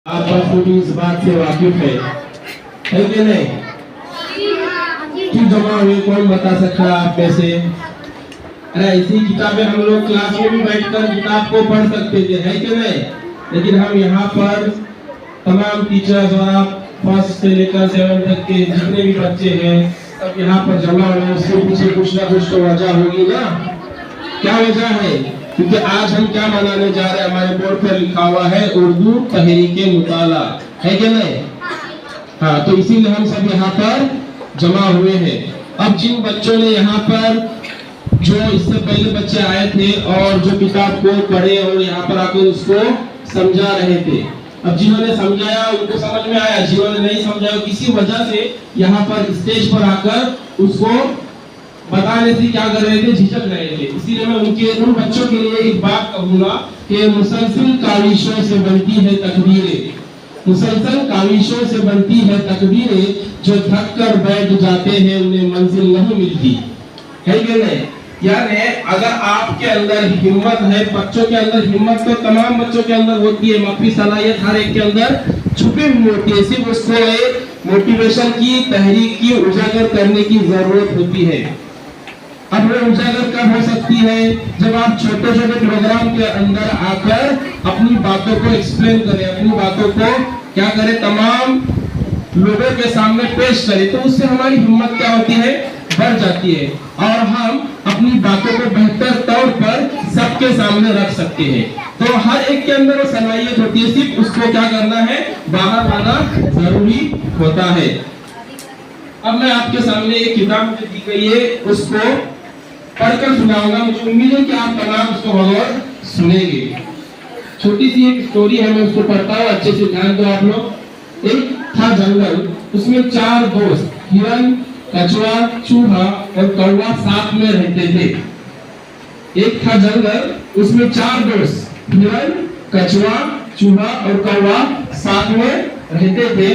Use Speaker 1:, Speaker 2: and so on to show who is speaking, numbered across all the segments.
Speaker 1: आप बखूबी इस बात से वाकिफ है कि नहीं? क्यों जमा हुए कौन बता सकता है आप में से? अरे ऐसी किताबें हम लोग क्लास में भी बैठकर किताब को पढ़ सकते थे, है कि नहीं? लेकिन हम यहाँ पर तमाम टीचर्स और आप फर्स्ट से लेकर 7 तक के जितने भी बच्चे हैं सब यहाँ पर जमा हुए। उसके पीछे कुछ ना कुछ तो वजह होगी ना। क्या वजह है? क्योंकि आज हम क्या मनाने जा रहे हैं, हमारे बोर्ड पर लिखा हुआ है उर्दू तहरीके मुताला, है कि नहीं? हाँ, तो इसीलिए हम सब यहाँ पर जमा हुए हैं। अब जिन बच्चों ने यहाँ पर जो इससे पहले बच्चे आए थे और जो किताब को पढ़े और यहाँ पर आकर उसको समझा रहे थे, अब जिन्होंने समझाया उनको समझ में आया, जिन्होंने नहीं समझाया किसी वजह से यहाँ पर स्टेज पर आकर उसको बताने से क्या कर रहे थे, झिझक रहे थे। इसीलिए मैं उन बच्चों के लिए एक बात कहूंगा कि मुसलसल काविशों से बनती है तकदीरें, मुसलसल काविशों से बनती है तकदीरें, जो थक कर बैठ जाते हैं उन्हें मंजिल नहीं मिलती, है कि नहीं? यानी अगर आपके अंदर हिम्मत है, बच्चों के अंदर हिम्मत तो तमाम बच्चों के अंदर होती है, मफी सलाहियत हर एक के अंदर छुपी हुई होती है, सिर्फ उसको एक मोटिवेशन की, तहरीक की उजागर करने की जरूरत होती है। अब वो उजागर कब हो सकती है? जब आप छोटे छोटे प्रोग्राम के अंदर आकर अपनी बातों को एक्सप्लेन करें, अपनी बातों को क्या करें, तमाम लोगों के सामने पेश करें, तो उससे हमारी हिम्मत क्या होती है, बढ़ जाती है और हम अपनी बातों को बेहतर तौर पर सबके सामने रख सकते हैं। तो हर एक के अंदर वो सलाहियत होती है, सिर्फ उसको क्या करना है, बाहर लाना जरूरी होता है। अब मैं आपके सामने एक किताब दी गई है, उसको पढ़कर सुनाऊंगा। मुझे उम्मीद है कि आप तमाम उसको गौर सुनेंगे। छोटी सी एक स्टोरी है, मैं उसको पढ़ता हूँ, अच्छे से ध्यान दो आप लोग। एक था जंगल, उसमें 4 दोस्त हिरन, कछुआ, चूहा और कौवा साथ में रहते थे। एक था जंगल, उसमें 4 दोस्त हिरन, कछुआ, चूहा और कौवा साथ में रहते थे।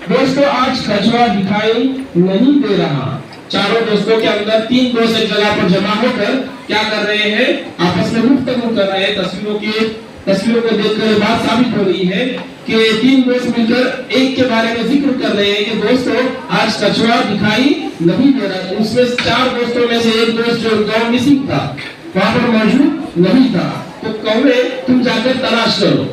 Speaker 1: दोस्तों, आज कछुआ दिखाई नहीं दे रहा। चारों दोस्तों के अंदर 3 दोस्त एक जगह पर जमा होकर क्या कर रहे हैं, आपस में गुफ्तगू कर रहे हैं। तस्वीरों को देखकर बात साबित हो रही है कि 3 दोस्त मिलकर एक के बारे में जिक्र कर रहे हैं कि दोस्तों आज कछुआ दिखाई नहीं दे रहा। उसमें 4 दोस्तों में से एक दोस्त जो गांव मिसिंग था, वहां पर मौजूद नहीं था, तो कौवे तुम जाकर तलाश करो।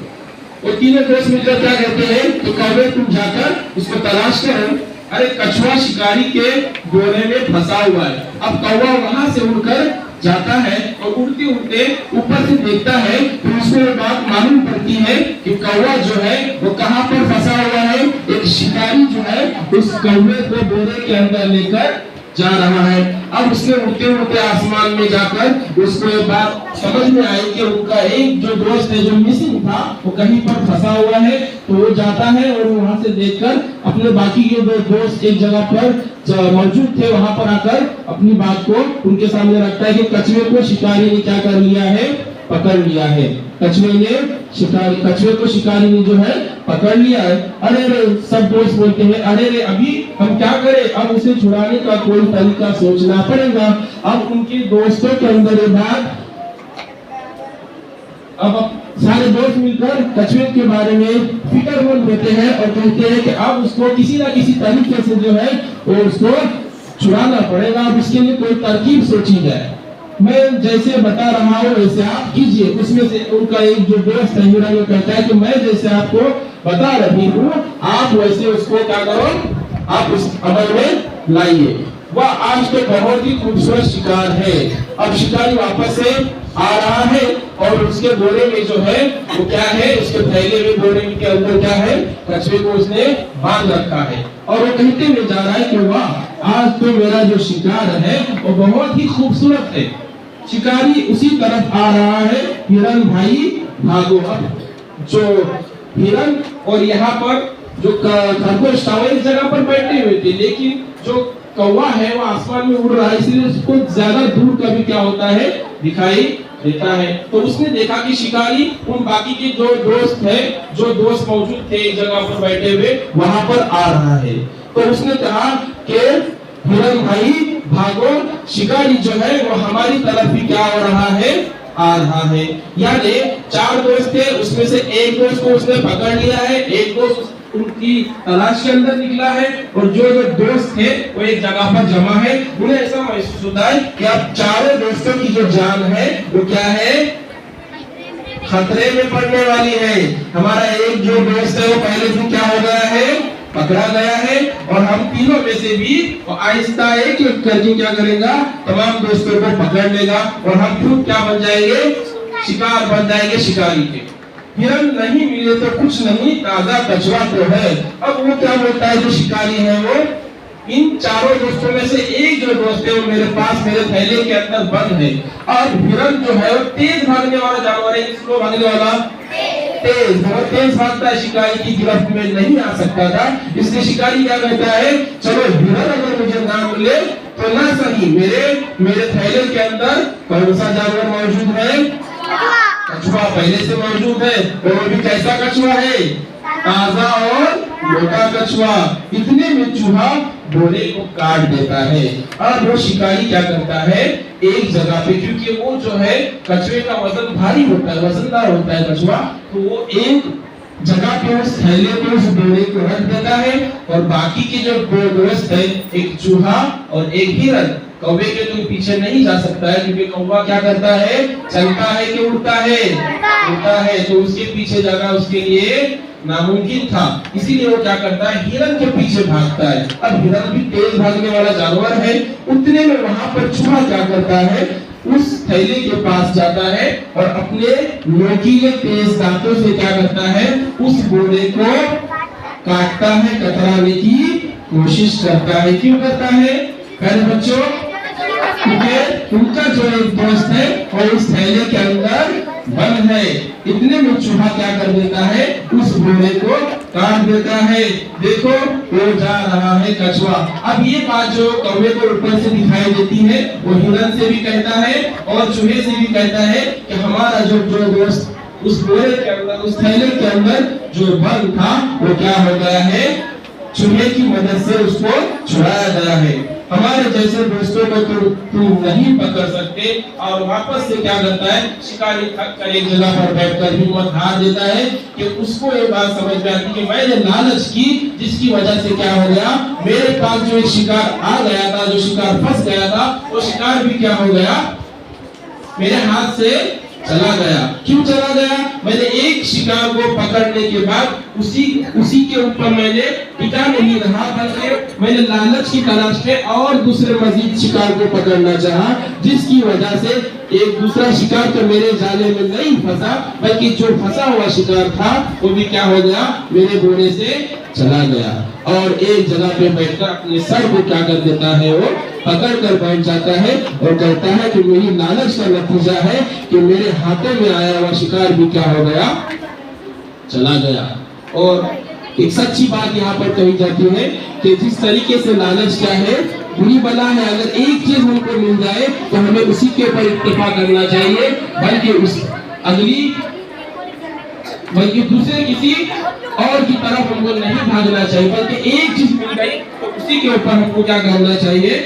Speaker 1: और तीनों दोस्त मिलकर क्या कहते हैं, तो कौवे तुम जाकर उसको तलाश करो। अरे कछुआ शिकारी के गोरे में फंसा हुआ है। अब कौवा वहां से उड़कर जाता है और उड़ते उड़ते ऊपर से देखता है, तो उसको ये बात मालूम पड़ती है कि कौवा जो है वो कहाँ पर फंसा हुआ है। एक शिकारी जो है उस कौवे को बोरे के अंदर लेकर जा रहा है। अब उसने उड़ते उड़ते आसमान में जाकर उसको ये बात समझ में आई कि उनका एक जो दोस्त है जो मिसिंग था वो कहीं पर फंसा हुआ है। तो वो जाता है और वहां से देखकर अपने बाकी के 2 दोस्त एक जगह पर मौजूद थे, वहां पर आकर अपनी बात को उनके सामने रखता है कि कछुए को शिकारी ने क्या कर लिया है, पकड़ लिया है। कछुए को शिकारी ने जो है पकड़ लिया है। अरे रे, सब दोस्त बोलते हैं, अरे रे अभी हम क्या करें, अब उसे छुड़ाने का कोई तरीका सोचना पड़ेगा। अब उनके दोस्तों के अंदर ये बात, अब सारे दोस्त मिलकर कछुए के बारे में फिक्रमंद होते हैं और कहते हैं कि अब उसको किसी ना किसी तरीके से जो है वो उसको छुड़ाना पड़ेगा। अब इसके लिए कोई तरकीब सोची जाए। मैं जैसे बता रहा हूँ वैसे आप कीजिए। उसमें से उनका एक जो दोस्त है हिरन, वो कहता है कि मैं जैसे आपको बता रही हूँ आप वैसे उसको क्या करो, आप उस अमल में लाइए। वह आज तो बहुत ही खूबसूरत शिकार है। अब शिकारी वापस से आ रहा है और उसके बोरे में जो है वो क्या है, उसके थैले में बोरे के अंदर क्या है, कछुए को उसने बांध रखा है। और वो कहते हुए जा रहा है कि वाह, आज तो मेरा जो शिकार है वो बहुत ही खूबसूरत है। शिकारी उसी तरफ आ रहा है, हिरन भाई भागो। अब जो हिरन और यहाँ पर जो खरगोश था वो एक जगह पर बैठे हुए थे, लेकिन जो कौवा है वो आसमान में उड़ रहा है, इसलिए उसको ज्यादा दूर का भी क्या होता है, दिखाई देता है। तो उसने देखा कि शिकारी उन बाकी के जो दोस्त है, जो दोस्त मौजूद थे एक जगह पर बैठे हुए, वहां पर आ रहा है। तो उसने कहा कि हिरन भाई भागो, शिकारी जो है वो हमारी तरफ ही क्या हो रहा है, आ रहा है। यानी 4 दोस्त थे, उसमें से एक दोस्त को उसने पकड़ लिया है, एक दोस्त उनकी तलाश के अंदर निकला है, और जो दोस्त थे वो एक जगह पर जमा है। उन्हें ऐसा महसूस होता है कि अब चारों दोस्तों की जो जान है वो क्या है, खतरे में पड़ने वाली है। हमारा एक जो दोस्त है वो पहले से क्या हो गया है, पकड़ा गया है, और हम तीनों में से भी आहिस्ता एक एक करके क्या करेगा, तमाम दोस्तों को पकड़ लेगा, और हम खुद क्या बन जाएंगे, शिकार बन जाएंगे, शिकारी के। हिरन नहीं मिले तो कुछ नहीं, ताजा कछुआ तो है। अब वो क्या बोलता है, जो शिकारी है वो इन चारों दोस्तों में से एक जो दोस्त है वो मेरे पास मेरे थैले के अंदर बंद है। और हिरन जो है वो तेज भागने वाला जानवर है, स्लो भागने वाला, तेज, बहुत तेज भागता है, शिकारी की गिरफ्त में नहीं आ सकता था। इसलिए शिकारी क्या कहता है, चलो हिरन अगर मुझे ना मिले तो ना सही, मेरे थैले के अंदर कौन सा जानवर मौजूद है, कछुआ पहले से मौजूद है, और भी कैसा कछुआ है, ताजा और मोटा कछुआ। इतने में चूहा डोरे को काट देता है। और वो शिकारी क्या करता है, एक जगह पे, क्योंकि वो जो है कछुए का वजन भारी होता है, वजनदार होता है कछुआ, तो वो एक जगह पे उस थैले पे उस डोरे को रख देता है, और बाकी के जो दो दोस्त है, एक चूहा और एक हिरन, कौवे के तो पीछे नहीं जा सकता है, क्योंकि कौवा क्या करता है, चलता है कि उड़ता है, उड़ता है, तो उसके पीछे जाना उसके लिए नामुमकिन था। इसीलिए वो क्या करता है, हिरन के पीछे भागता है। अब हिरन भी तेज भागने वाला जानवर है। उतने में वहां पर चूहा क्या करता है, उस थैले के पास जाता है और अपने नोकीले तेज दांतों से क्या करता है, उस बोरे को काटता है, कतराने की कोशिश करता है। क्यों करता है, पहले बच्चों, क्योंकि उनका जो एक दोस्त है और उस थैले के अंदर बंद है। इतने में चूहा क्या कर देता है, उस बोरे को काट देता है। देखो वो जा रहा है कछुआ। अब ये बात जो कौवे को ऊपर से दिखाई देती है, वो हिरन से भी कहता है और चूहे से भी कहता है कि हमारा जो दोस्त उस बोरे के अंदर, उस थैले के अंदर जो बंद था, वो क्या हो गया है, चूहे की मदद से उसको छुड़ाया गया है। हमारे जैसे दोस्तों को तुम नहीं पकड़ सकते। और वापस से क्या करता है, शिकारी थक कर एक जगह पर बैठकर हिम्मत हार देता है कि उसको ये बात समझ में आती कि मैंने लालच की, जिसकी वजह से क्या हो गया, मेरे पास जो एक शिकार आ गया था, जो शिकार फंस गया था, वो शिकार भी क्या हो गया, मेरे हाथ से चला गया। क्यों चला गया, मैंने एक शिकार को पकड़ने के बाद उसी के ऊपर मैंने टिका नहीं रहा, बल्कि मैंने लालच की तलाश में और दूसरे मजीद शिकार को पकड़ना चाहा, जिसकी वजह से एक दूसरा शिकार तो मेरे जाले में नहीं फंसा, बल्कि जो फंसा हुआ शिकार था वो भी क्या हो गया, मेरे बोरे से चला गया। और एक जगह पे बैठकर अपने सर को क्या कर देता है, वो पकड़ कर बैठ जाता है और कहता है कि मेरी लालच का नतीजा है कि मेरे हाथों में आया हुआ शिकार भी क्या हो गया, चला गया। और एक सच्ची बात यहाँ पर कही जाती है कि जिस तरीके से लालच क्या है, बुरी बला है। अगर एक चीज हमको मिल जाए तो हमें उसी के ऊपर इत्तेफा करना चाहिए, बल्कि दूसरे किसी और की तरफ हमको नहीं भागना चाहिए, बल्कि एक चीज मिल गई तो उसी के ऊपर हमको क्या करना चाहिए,